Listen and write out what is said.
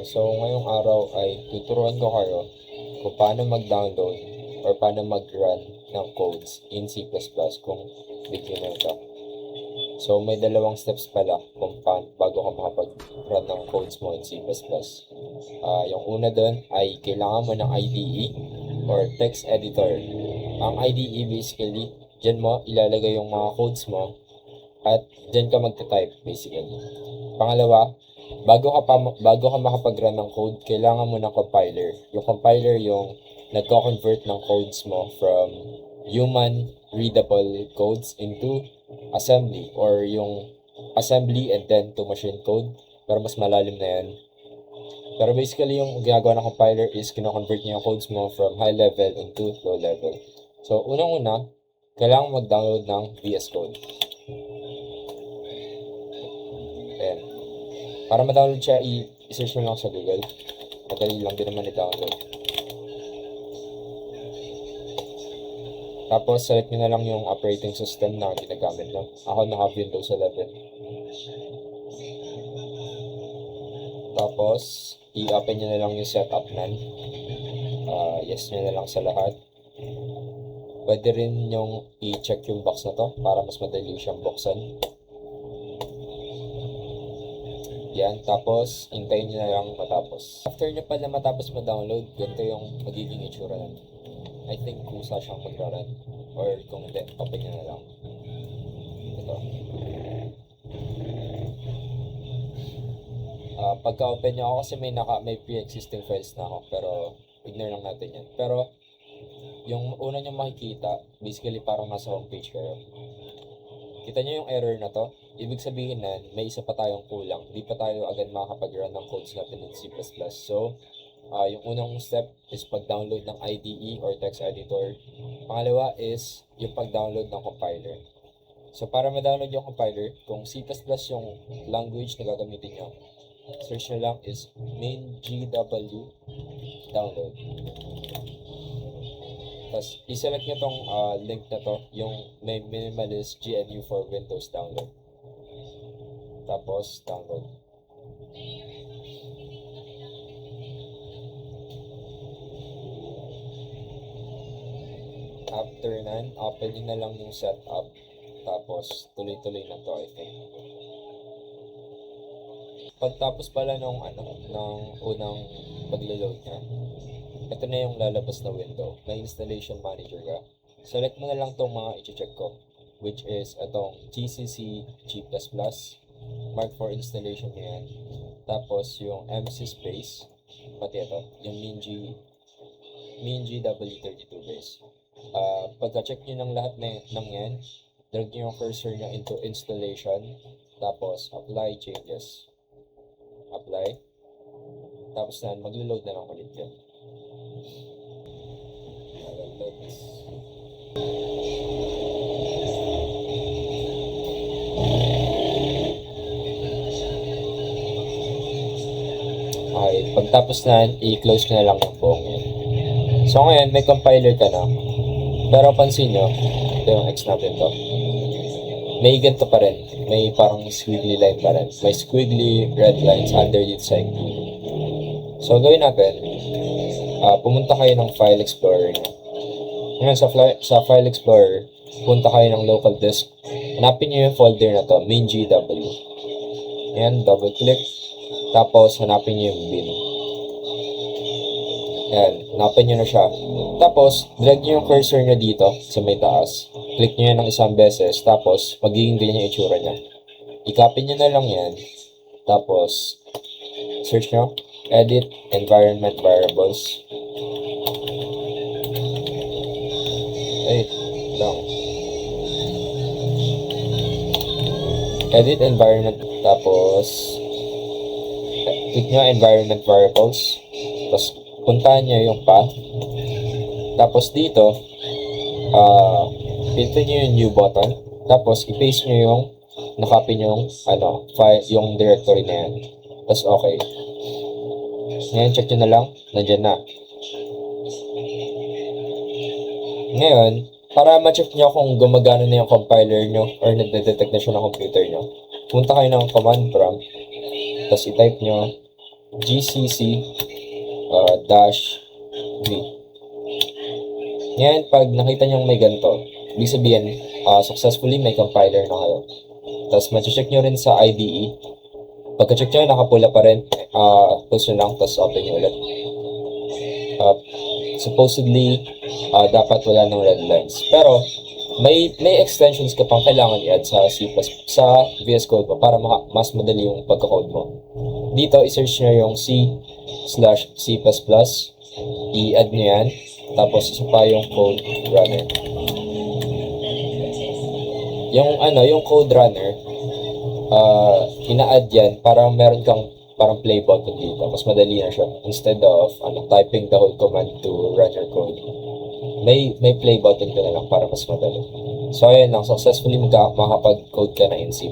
So, ngayong araw ay tuturuan ko kayo kung paano mag-download or paano mag-run ng codes in C++ kung beginner ka. So, may dalawang steps pala kung paano bago ka makapag-run ng codes mo in C++. Yung una doon ay kailangan mo ng IDE or text editor. Ang IDE basically, dyan mo ilalagay yung mga codes mo at dyan ka magta-type basically. Pangalawa, bago ka makapag-run ng code, kailangan mo ng compiler. Yung compiler yung nagko-convert ng codes mo from human readable codes into assembly or yung assembly and then to machine code. Pero mas malalim na yan. Pero basically yung ginagawa ng compiler is kino-convert niya yung codes mo from high level into low level. So unang-una, kailangan mag-download ng VS Code. Ayan. Para ma-download siya, i-search mo lang sa Google. Madali lang din naman i-download. Tapos, select nyo na lang yung operating system na ginagamit nyo. Ako naka-Windows 11. Tapos, i-open nyo na lang yung setup nan. Yes nyo na lang sa lahat. Pwede rin yung i-check yung box na to para mas madali siyang buksan. Yan, tapos hintayin nyo na lang matapos. After nyo pala matapos ma-download, ganito yung magiging itsura nun. I think kusa siyang magra-run. Or kung hindi, open nyo na lang. Ito. Pagka-open nyo ako kasi may pre-existing files na ako, pero ignore lang natin yan. Pero yung una nyo makikita, basically parang nasa homepage kayo. Kita nyo yung error na to? Ibig sabihin na may isa pa tayong kulang. Di pa tayo agad makakapag-run ng codes natin in C++. So, yung unang step is pag-download ng IDE or text editor. Pangalawa is yung pag-download ng compiler. So, para ma-download yung compiler, kung C++ yung language na gagamitin nyo, search nyo lang is maingw download. Tapos, i-select nyo tong link na to, yung may minimalist GNU for Windows download. Tapos, download. After nan, open nyo na lang yung setup. Tapos, tuloy-tuloy na to, I think. Pagtapos pala ng unang paglo-load niya, ito na yung lalabas na window. May installation manager ka. Select mo na lang tong mga i-check ko, which is itong GCC G++. Mark for installation nyo yan. Tapos yung MC space, pati ito, yung MinGW32 base. Pagka-check nyo ng lahat ng yan, drag nyo yung cursor nyo into installation. Tapos apply changes. Apply. Tapos na, maglo-load na lang ulit yan. Okay, pagtapos na, i-close na lang yung buong yan. So ngayon, may compiler ka na. Pero pansin nyo, ito yung X natin to. May ganito pa rin. May parang squiggly line pa rin. May squiggly red lines underneath sa So gawin natin, pumunta kayo ng file explorer nyo. Ngayon, sa file explorer, punta kayo ng local disk. Hanapin nyo yung folder na to, maingw. Ayan, double click. Tapos, hanapin nyo yung bin. Ayan, hanapin nyo na siya. Tapos, drag nyo yung cursor nyo dito sa may taas. Click nyo yan ng isang beses. Tapos, magiging ganyan yung itsura niya. I-copy nyo na lang yan. Tapos, search nyo, edit environment variables. Lang. Edit environment, tapos click nyo environment variables, tapos puntahan nyo yung path, tapos dito pinto nyo yung new button, tapos i-paste nyo yung nakopy nyo yung file, yung directory na yan, tapos okay. Ngayon check nyo na lang, nandyan na. Ngayon, para ma-check nyo kung gumagana na yung compiler nyo or nagde-detect na siya ng computer nyo, punta kayo ng command prompt, tapos i-type nyo gcc dash v. Ngayon, pag nakita nyo may ganito, ibig sabihin, successfully may compiler na kayo. Tapos, check nyo rin sa IDE. Pagka-check nyo, nakapula pa rin, close nyo lang, tapos open nyo ulit. Supposedly, dapat wala ng red lines. Pero, may extensions ka pang kailangan i-add sa sa VS Code mo para mas madali yung pagka-code mo. Dito, i-search nyo yung C/C++, i-add nyo yan, tapos isa pa yung code runner. Yung code runner, ina-add yan para meron kang parang play button dito. Mas madali na siya. Instead of typing the whole command to run your code, may play button ka na lang para mas madali. So, ayan lang. Successfully makapag-code ka na in C++.